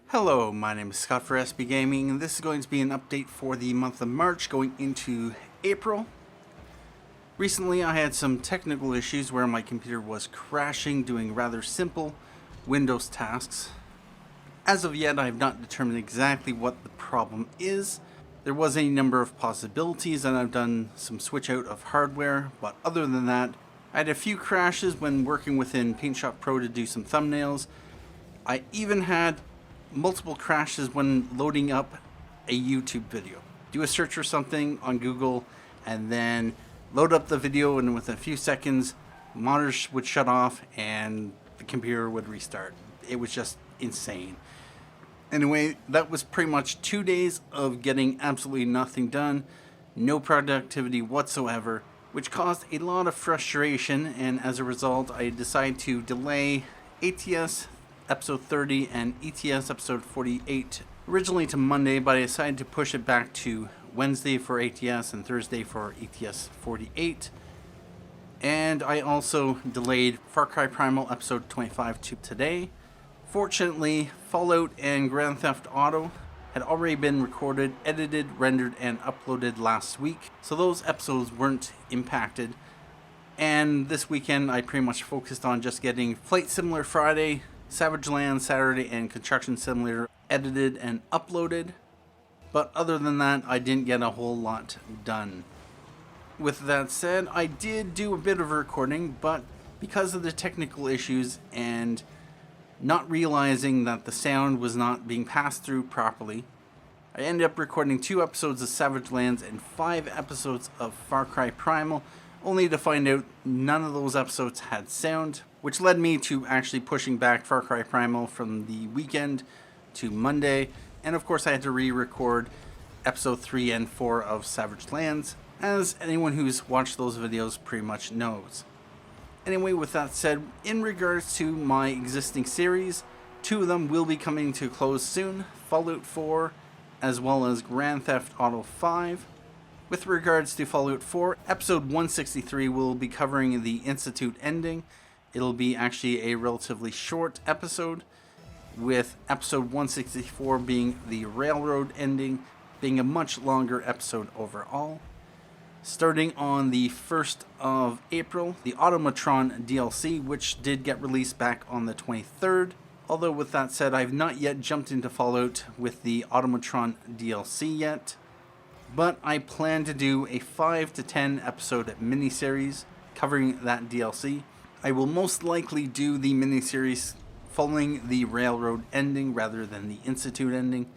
Hello, my name is Scott for SB Gaming, and this is going to be an update for the month of March going into April. Recently, I had some technical issues where my computer was crashing doing rather simple Windows tasks. As of yet, I have not determined exactly what the problem is. There was a number of possibilities, and I've done some switch out of hardware, but other than that, I had a few crashes when working within PaintShop Pro to do some thumbnails. I even had multiple crashes when loading up a YouTube video. Do a search for something on Google and then load up the video, and within a few seconds, monitors would shut off and the computer would restart. It was just insane. Anyway, that was pretty much 2 days of getting absolutely nothing done, no productivity whatsoever, which caused a lot of frustration, and as a result, I decided to delay ATS episode 30 and ETS episode 48 originally to Monday, but I decided to push it back to Wednesday for ATS and Thursday for ETS 48. And I also delayed Far Cry Primal episode 25 to today. Fortunately, Fallout and Grand Theft Auto had already been recorded, edited, rendered, and uploaded last week, so those episodes weren't impacted. And this weekend I pretty much focused on just getting Flight Simulator Friday, Savage Land Saturday, and Construction Simulator edited and uploaded. But other than that, I didn't get a whole lot done. With that said, I did do a bit of recording, but because of the technical issues and not realizing that the sound was not being passed through properly, I ended up recording 2 episodes of Savage Lands and 5 episodes of Far Cry Primal, only to find out none of those episodes had sound, which led me to actually pushing back Far Cry Primal from the weekend to Monday, and of course I had to re-record episode 3 and 4 of Savage Lands, as anyone who's watched those videos pretty much knows. Anyway, with that said, in regards to my existing series, 2 of them will be coming to a close soon, Fallout 4 as well as Grand Theft Auto 5. With regards to Fallout 4, episode 163 will be covering the Institute ending. It'll be actually a relatively short episode, with episode 164 being the Railroad ending, being a much longer episode overall. Starting on the 1st of April, the Automatron DLC, which did get released back on the 23rd. Although with that said, I've not yet jumped into Fallout with the Automatron DLC yet. But I plan to do a 5 to 10 episode miniseries covering that DLC. I will most likely do the miniseries following the Railroad ending rather than the Institute ending.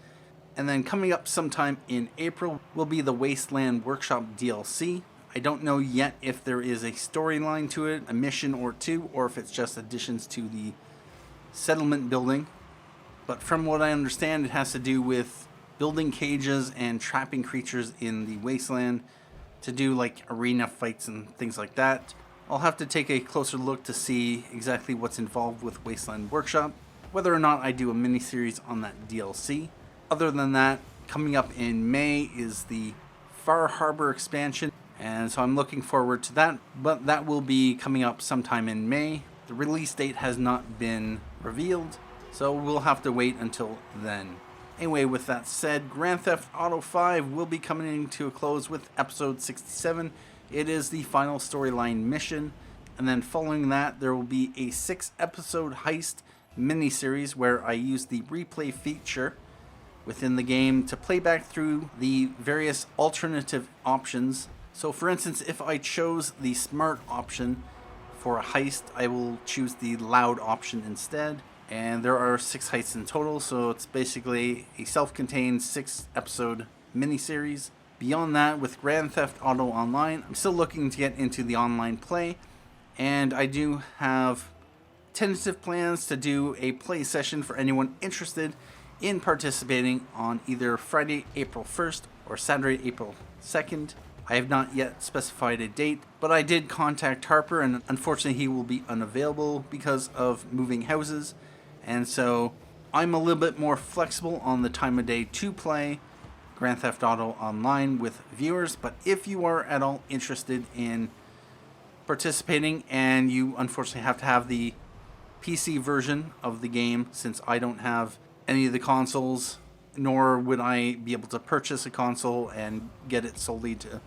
And then coming up sometime in April will be the Wasteland Workshop DLC. I don't know yet if there is a storyline to it, a mission or 2, or if it's just additions to the settlement building. But from what I understand, it has to do with building cages and trapping creatures in the wasteland to do like arena fights and things like that. I'll have to take a closer look to see exactly what's involved with Wasteland Workshop, whether or not I do a miniseries on that DLC. Other than that, coming up in May is the Far Harbor expansion, and so I'm looking forward to that, but that will be coming up sometime in May. The release date has not been revealed, so we'll have to wait until then. Anyway, with that said, Grand Theft Auto 5 will be coming to a close with episode 67. It is the final storyline mission, and then following that, there will be a 6-episode heist miniseries where I use the replay feature within the game to play back through the various alternative options. So for instance, if I chose the smart option for a heist, I will choose the loud option instead. And there are 6 heists in total, so it's basically a self-contained 6-episode miniseries. Beyond that, with Grand Theft Auto Online, I'm still looking to get into the online play, and I do have tentative plans to do a play session for anyone interested in participating on either Friday, April 1st or Saturday, April 2nd. I have not yet specified a date, but I did contact Harper, and unfortunately he will be unavailable because of moving houses. And so I'm a little bit more flexible on the time of day to play Grand Theft Auto Online with viewers. But if you are at all interested in participating, and you unfortunately have to have the PC version of the game, since I don't have any of the consoles, nor would I be able to purchase a console and get it solely to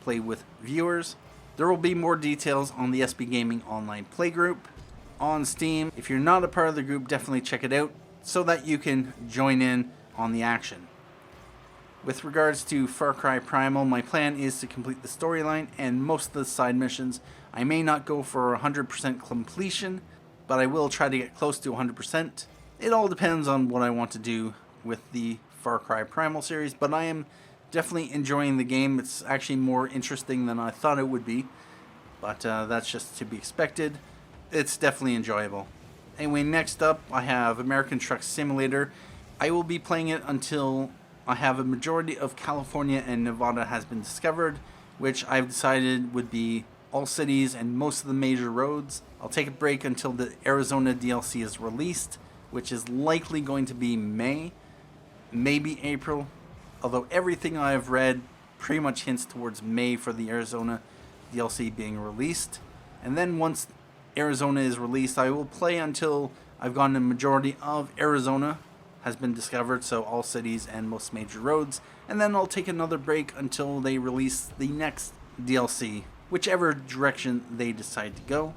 play with viewers. There will be more details on the SB Gaming online playgroup on Steam. If you're not a part of the group, definitely check it out so that you can join in on the action. With regards to Far Cry Primal, my plan is to complete the storyline and most of the side missions. I may not go for 100% completion, but I will try to get close to 100%. It all depends on what I want to do with the Far Cry Primal series, but I am definitely enjoying the game. It's actually more interesting than I thought it would be, but that's just to be expected. It's definitely enjoyable. Anyway, next up I have American Truck Simulator. I will be playing it until I have a majority of California and Nevada has been discovered, which I've decided would be all cities and most of the major roads. I'll take a break until the Arizona DLC is released, which is likely going to be May, maybe April, although everything I have read pretty much hints towards May for the Arizona DLC being released. And then once Arizona is released, I will play until I've gotten a majority of Arizona has been discovered, so all cities and most major roads, and then I'll take another break until they release the next DLC, whichever direction they decide to go.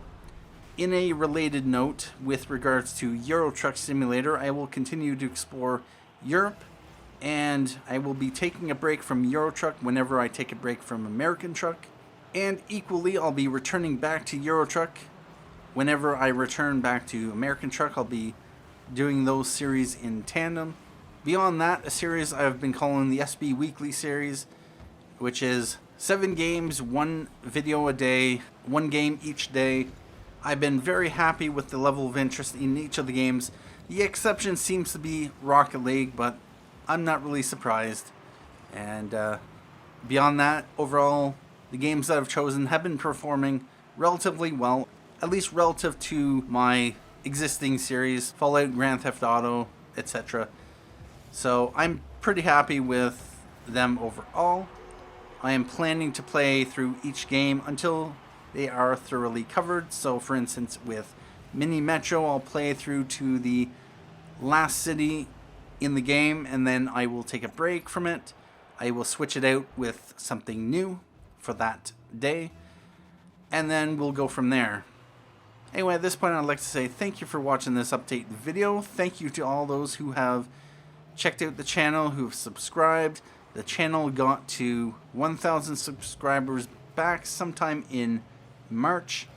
In a related note, with regards to Euro Truck Simulator, I will continue to explore Europe, and I will be taking a break from Euro Truck whenever I take a break from American Truck, and equally I'll be returning back to Euro Truck. Whenever I return back to American Truck, I'll be doing those series in tandem. Beyond that, a series I've been calling the SB Weekly series, which is 7 games, 1 video a day, 1 game each day. I've been very happy with the level of interest in each of the games. The exception seems to be Rocket League, but I'm not really surprised. And beyond that, overall, the games that I've chosen have been performing relatively well, at least relative to my existing series, Fallout, Grand Theft Auto, etc. So I'm pretty happy with them overall. I am planning to play through each game until they are thoroughly covered. So for instance, with Mini Metro, I'll play through to the last city in the game, and then I will take a break from it. I will switch it out with something new for that day, and then we'll go from there. Anyway, at this point, I'd like to say thank you for watching this update video. Thank you to all those who have checked out the channel, who've subscribed. The channel got to 1,000 subscribers back sometime in March.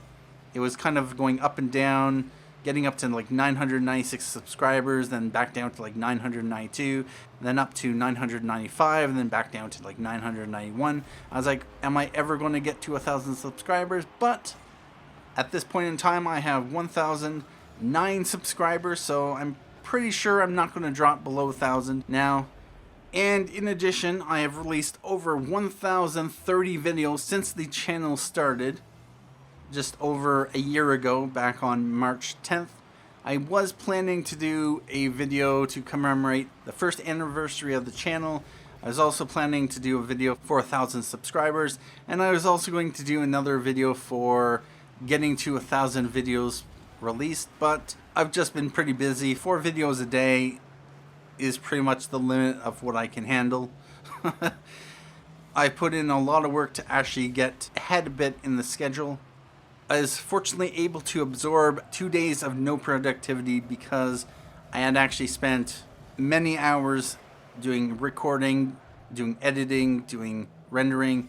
It was kind of going up and down, getting up to like 996 subscribers, then back down to like 992, then up to 995, and then back down to like 991. I was like, am I ever going to get to 1,000 subscribers? But at this point in time, I have 1,009 subscribers, so I'm pretty sure I'm not going to drop below 1,000 now. And in addition, I have released over 1,030 videos since the channel started, just over a year ago, back on March 10th. I was planning to do a video to commemorate the first anniversary of the channel. I was also planning to do a video for 1,000 subscribers, and I was also going to do another video for getting to 1,000 videos released, but I've just been pretty busy. 4 videos a day is pretty much the limit of what I can handle. I put in a lot of work to actually get ahead a bit in the schedule. I was fortunately able to absorb 2 days of no productivity because I had actually spent many hours doing recording, doing editing, doing rendering,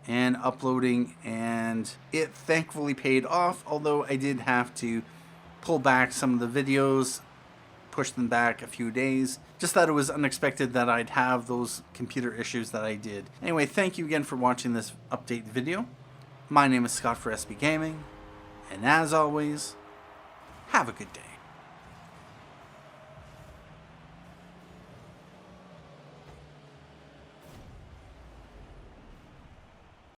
and uploading, and it thankfully paid off, although I did have to pull back some of the videos, push them back a few days. Just that it was unexpected that I'd have those computer issues that I did. Anyway, thank you again for watching this update video. My name is Scott for SB Gaming, and as always, have a good day.